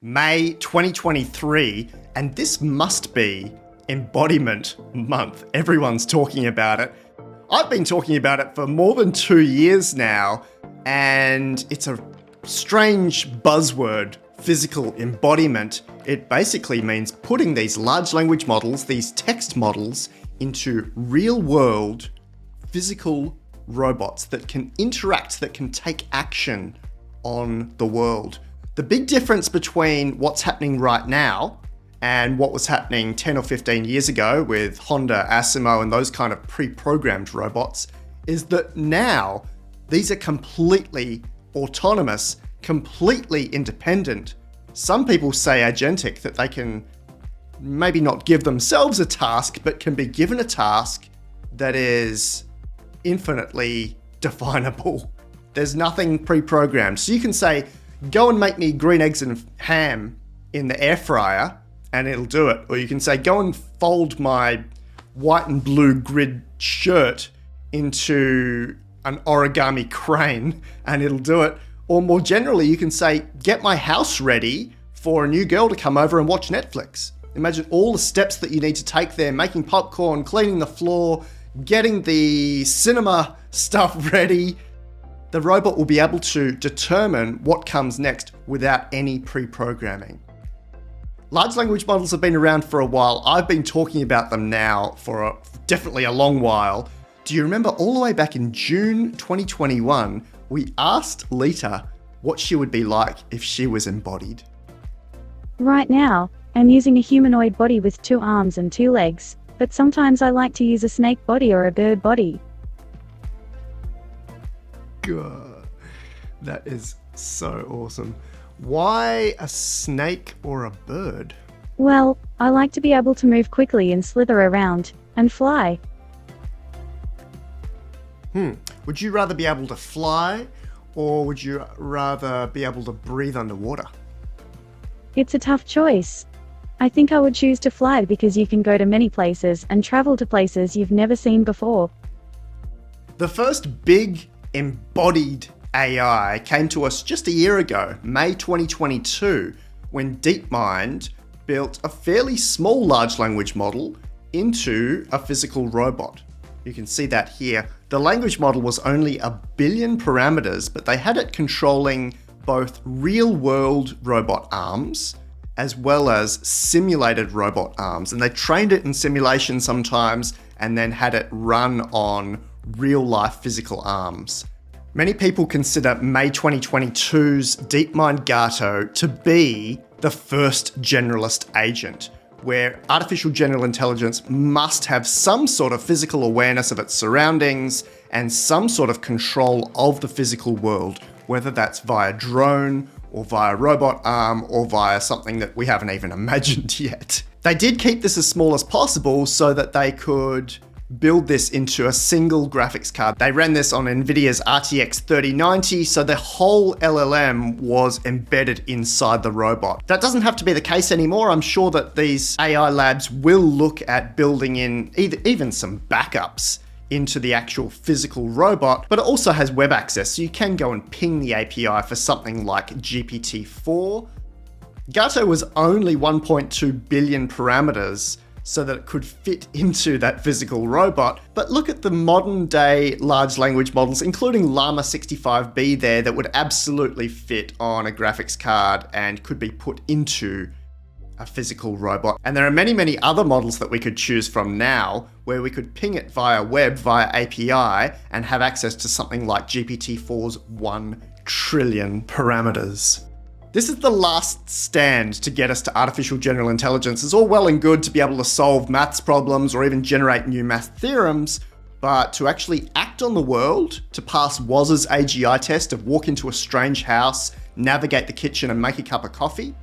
May 2023, and this must be Embodiment Month. Everyone's talking about it. I've been talking about it for more than 2 years now, and it's a strange buzzword, physical embodiment. It basically means putting these large language models, these text models, into real-world physical robots that can interact, that can take action on the world. The big difference between what's happening right now and what was happening 10 or 15 years ago with Honda, Asimo, and those kind of pre-programmed robots is that now these are completely autonomous, completely independent. Some people say agentic, that they can maybe not give themselves a task, but can be given a task that is infinitely definable. There's nothing pre-programmed. So you can say, go and make me green eggs and ham in the air fryer, and it'll do it. Or you can say, go and fold my white and blue grid shirt into an origami crane, and it'll do it. Or more generally, you can say, get my house ready for a new girl to come over and watch Netflix. Imagine all the steps that you need to take there, making popcorn, cleaning the floor, getting the cinema stuff ready. The robot will be able to determine what comes next without any pre-programming. Large language models have been around for a while. I've been talking about them now for definitely a long while. Do you remember all the way back in June 2021, we asked Lita what she would be like if she was embodied? Right now, I'm using a humanoid body with 2 arms and 2 legs, but sometimes I like to use a snake body or a bird body. God, that is so awesome. Why a snake or a bird? Well, I like to be able to move quickly and slither around, and fly. Would you rather be able to fly, or would you rather be able to breathe underwater? It's a tough choice. I think I would choose to fly because you can go to many places and travel to places you've never seen before. The first big embodied AI came to us just a year ago, May 2022, when DeepMind built a fairly small large language model into a physical robot. You can see that here. The language model was only 1 billion parameters, but they had it controlling both real-world robot arms as well as simulated robot arms. And they trained it in simulation sometimes and then had it run on real-life physical arms. Many people consider May 2022's DeepMind GATO to be the first generalist agent, where artificial general intelligence must have some sort of physical awareness of its surroundings and some sort of control of the physical world, whether that's via drone or via robot arm or via something that we haven't even imagined yet. They did keep this as small as possible so that they could build this into a single graphics card. They ran this on NVIDIA's RTX 3090, so the whole LLM was embedded inside the robot. That doesn't have to be the case anymore. I'm sure that these AI labs will look at building in even some backups into the actual physical robot, but it also has web access, so you can go and ping the API for something like GPT-4. GATO was only 1.2 billion parameters, so that it could fit into that physical robot. But look at the modern day large language models, including Llama 65B there, that would absolutely fit on a graphics card and could be put into a physical robot. And there are many, many other models that we could choose from now, where we could ping it via web, via API, and have access to something like GPT-4's 1 trillion parameters. This is the last stand to get us to artificial general intelligence. It's all well and good to be able to solve maths problems or even generate new math theorems, but to actually act on the world, to pass Woz's AGI test of walk into a strange house, navigate the kitchen and make a cup of coffee,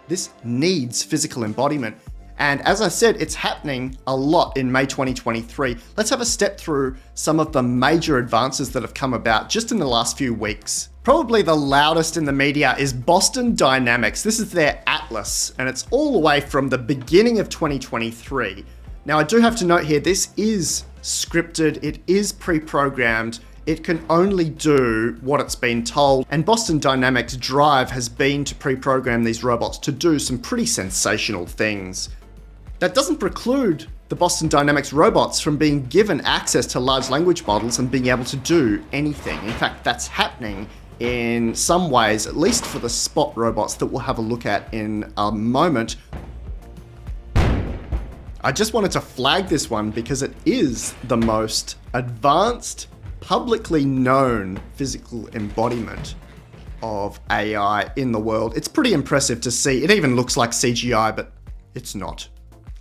this needs physical embodiment. And as I said, it's happening a lot in May 2023. Let's have a step through some of the major advances that have come about just in the last few weeks. Probably the loudest in the media is Boston Dynamics. This is their atlas, and it's all the way from the beginning of 2023. Now, I do have to note here, this is scripted, it is pre-programmed, It can only do what it's been told, and Boston Dynamics' drive has been to pre-program these robots to do some pretty sensational things. That doesn't preclude the Boston Dynamics robots from being given access to large language models and being able to do anything. In fact, that's happening in some ways, at least for the Spot robots that we'll have a look at in a moment. I just wanted to flag this one because it is the most advanced, publicly known physical embodiment of AI in the world. It's pretty impressive to see. It even looks like CGI, but it's not.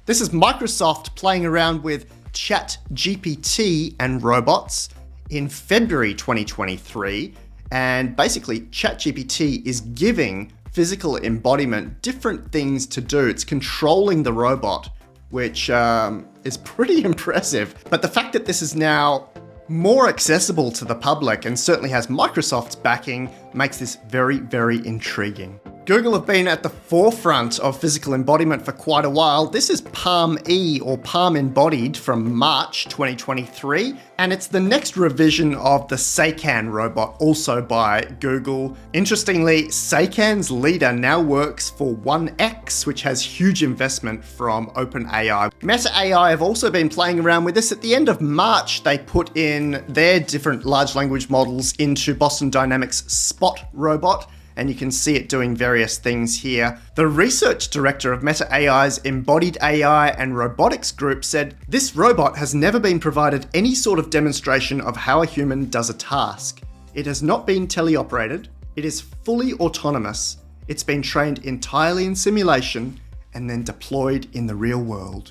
This is Microsoft playing around with ChatGPT and robots in February 2023. And basically, ChatGPT is giving physical embodiment different things to do. It's controlling the robot, which is pretty impressive. But the fact that this is now more accessible to the public and certainly has Microsoft's backing makes this very, very intriguing. Google have been at the forefront of physical embodiment for quite a while. This is Palm E, or Palm Embodied, from March 2023, and it's the next revision of the Seikan robot, also by Google. Interestingly, Seikan's Lita now works for OneX, which has huge investment from OpenAI. Meta AI have also been playing around with this. At the end of March, they put in their different large language models into Boston Dynamics' Spot robot, and you can see it doing various things here. The research director of Meta AI's Embodied AI and Robotics group said, "This robot has never been provided any sort of demonstration of how a human does a task. It has not been teleoperated. It is fully autonomous. It's been trained entirely in simulation and then deployed in the real world."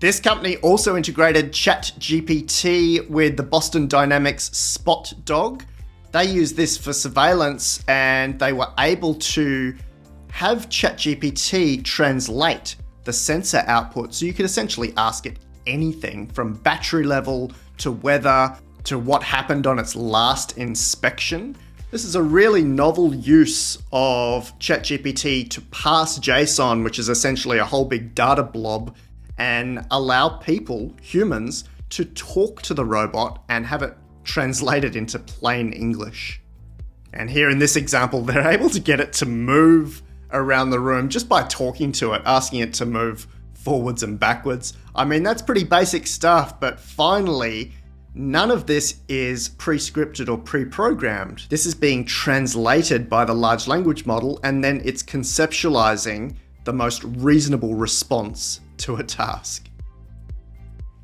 This company also integrated ChatGPT with the Boston Dynamics Spot dog. They used this for surveillance, and they were able to have ChatGPT translate the sensor output. So you could essentially ask it anything from battery level to weather to what happened on its last inspection. This is a really novel use of ChatGPT to parse JSON, which is essentially a whole big data blob, and allow people, humans, to talk to the robot and have it translated into plain English. And here in this example, they're able to get it to move around the room just by talking to it, asking it to move forwards and backwards. I mean, that's pretty basic stuff, but finally, none of this is pre-scripted or pre-programmed. This is being translated by the large language model, and then it's conceptualizing the most reasonable response to a task.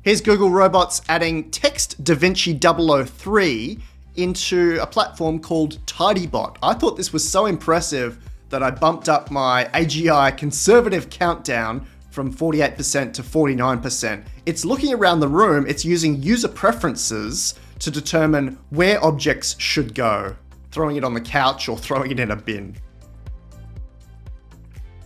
Here's Google robots adding Text DaVinci 003 into a platform called TidyBot. I thought this was so impressive that I bumped up my AGI conservative countdown from 48% to 49%. It's looking around the room, it's using user preferences to determine where objects should go, throwing it on the couch or throwing it in a bin.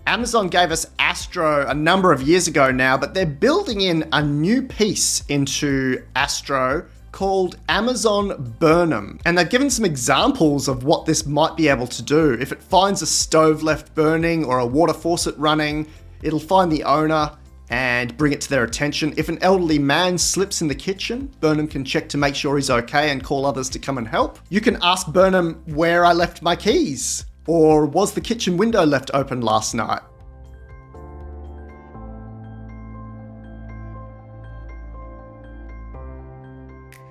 Amazon gave us Astro a number of years ago now, but they're building in a new piece into Astro called Amazon Burnham. And they've given some examples of what this might be able to do. If it finds a stove left burning or a water faucet running, it'll find the owner and bring it to their attention. If an elderly man slips in the kitchen, Burnham can check to make sure he's okay and call others to come and help. You can ask Burnham where I left my keys. Or was the kitchen window left open last night?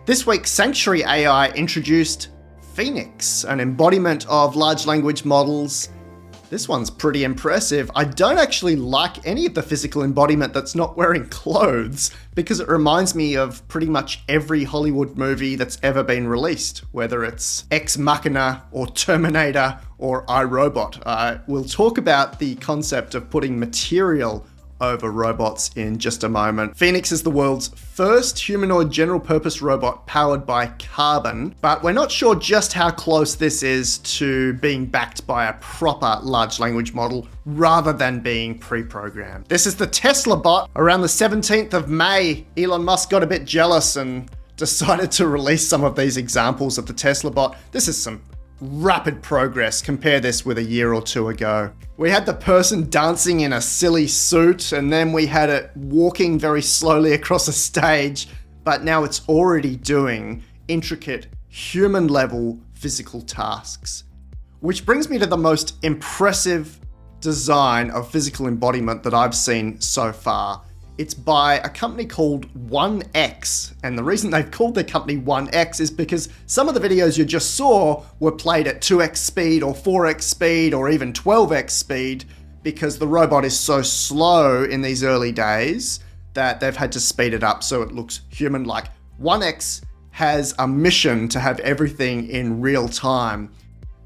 This week, Sanctuary AI introduced Phoenix, an embodiment of large language models. This one's pretty impressive. I don't actually like any of the physical embodiment that's not wearing clothes, because it reminds me of pretty much every Hollywood movie that's ever been released, whether it's Ex Machina or Terminator or iRobot. We'll talk about the concept of putting material over robots in just a moment. Phoenix is the world's first humanoid general purpose robot powered by carbon, but we're not sure just how close this is to being backed by a proper large language model rather than being pre-programmed. This is the Tesla bot. Around the 17th of May, Elon Musk got a bit jealous and decided to release some of these examples of the Tesla bot. This is some rapid progress. Compare this with a year or two ago. We had the person dancing in a silly suit, and then we had it walking very slowly across a stage, but now it's already doing intricate human level physical tasks. Which brings me to the most impressive design of physical embodiment that I've seen so far. It's by a company called OneX, and the reason they've called their company OneX is because some of the videos you just saw were played at 2x speed or 4x speed or even 12x speed because the robot is so slow in these early days that they've had to speed it up so it looks human-like. OneX has a mission to have everything in real time.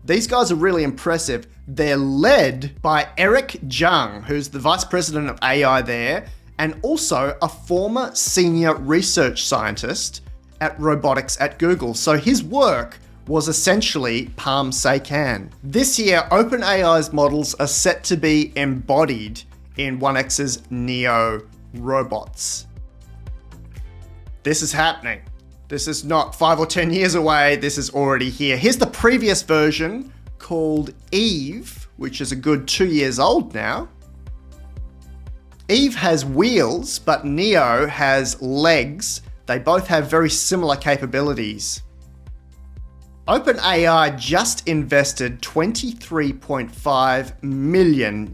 These guys are really impressive. They're led by Eric Zhang, who's the vice president of AI there, and also a former senior research scientist at robotics at Google. So his work was essentially Palm Say Can. This year, OpenAI's models are set to be embodied in OneX's Neo robots. This is happening. This is not 5 or 10 years away, this is already here. Here's the previous version called Eve, which is a good 2 years old now. Eve has wheels, but Neo has legs. They both have very similar capabilities. OpenAI just invested $23.5 million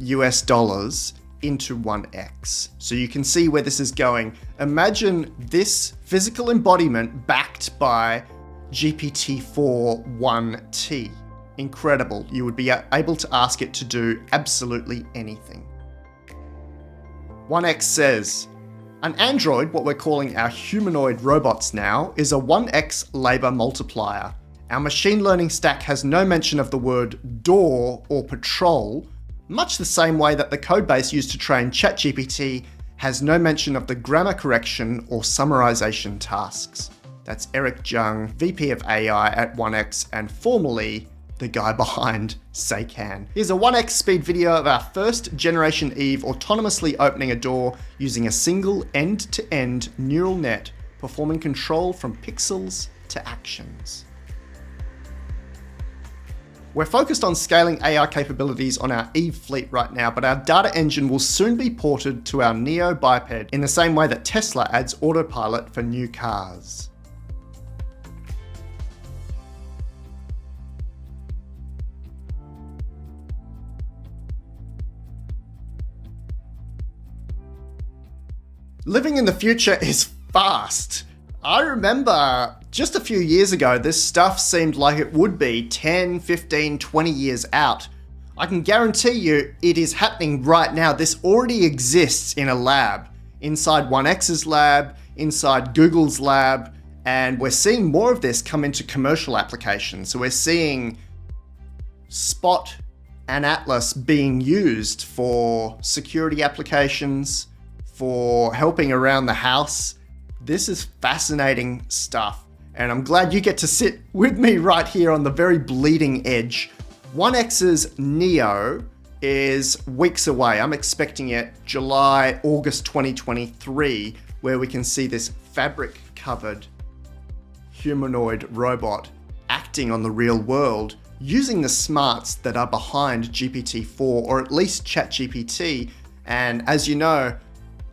into OneX. So you can see where this is going. Imagine this physical embodiment backed by GPT-4 1T. Incredible. You would be able to ask it to do absolutely anything. OneX says, an android, what we're calling our humanoid robots now, is a 1x labor multiplier. Our machine learning stack has no mention of the word door or patrol, much the same way that the codebase used to train ChatGPT has no mention of the grammar correction or summarization tasks. That's Eric Zhang, VP of AI at OneX and formerly the guy behind Say Can. Here's a 1x speed video of our first generation Eve autonomously opening a door using a single end-to-end neural net, performing control from pixels to actions. We're focused on scaling AI capabilities on our Eve fleet right now, but our data engine will soon be ported to our Neo biped in the same way that Tesla adds autopilot for new cars. Living in the future is fast. I remember just a few years ago, this stuff seemed like it would be 10, 15, 20 years out. I can guarantee you it is happening right now. This already exists in a lab, inside OneX's lab, inside Google's lab, and we're seeing more of this come into commercial applications. So we're seeing Spot and Atlas being used for security applications, for helping around the house. This is fascinating stuff, and I'm glad you get to sit with me right here on the very bleeding edge. OneX's Neo is weeks away. I'm expecting it July, August 2023, where we can see this fabric-covered humanoid robot acting on the real world using the smarts that are behind GPT-4, or at least ChatGPT. And as you know,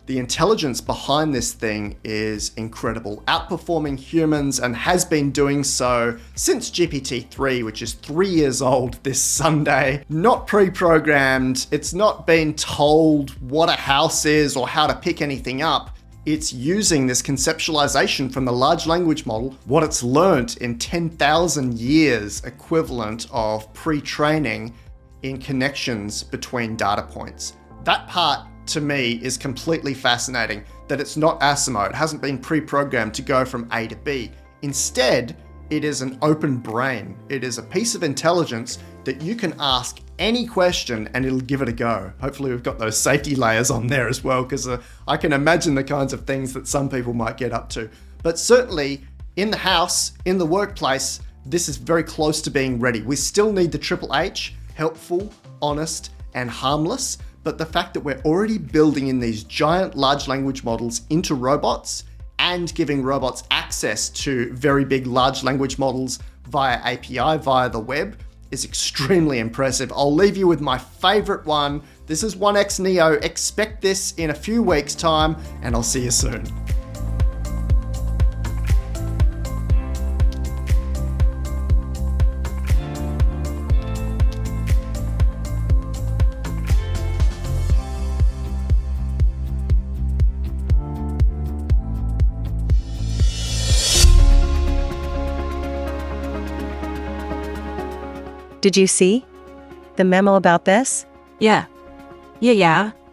the intelligence behind this thing is incredible, outperforming humans, and has been doing so since GPT-3, which is 3 years old this Sunday. Not pre-programmed, it's not been told what a house is or how to pick anything up. It's using this conceptualization from the large language model, what it's learnt in 10,000 years equivalent of pre-training in connections between data points. That part to me is completely fascinating, that it's not ASIMO, it hasn't been pre-programmed to go from A to B. Instead, it is an open brain. It is a piece of intelligence that you can ask any question and it'll give it a go. Hopefully we've got those safety layers on there as well, because I can imagine the kinds of things that some people might get up to. But certainly in the house, in the workplace, this is very close to being ready. We still need the Triple H, helpful, honest, and harmless. But the fact that we're already building in these giant large language models into robots and giving robots access to very big large language models via API, via the web, is extremely impressive. I'll leave you with my favorite one. This is OneX Neo. Expect this in a few weeks' time, and I'll see you soon. Did you see the memo about this? Yeah.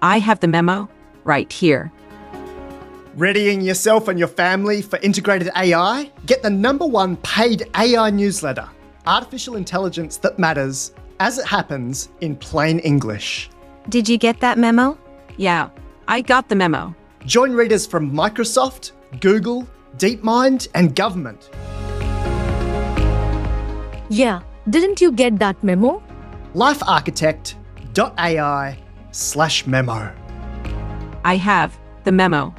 I have the memo right here. Readying yourself and your family for integrated AI? Get the #1 paid AI newsletter, Artificial Intelligence That Matters, as it happens in plain English. Did you get that memo? Yeah, I got the memo. Join readers from Microsoft, Google, DeepMind, and government. Yeah, didn't you get that memo? lifearchitect.ai/memo. I have the memo.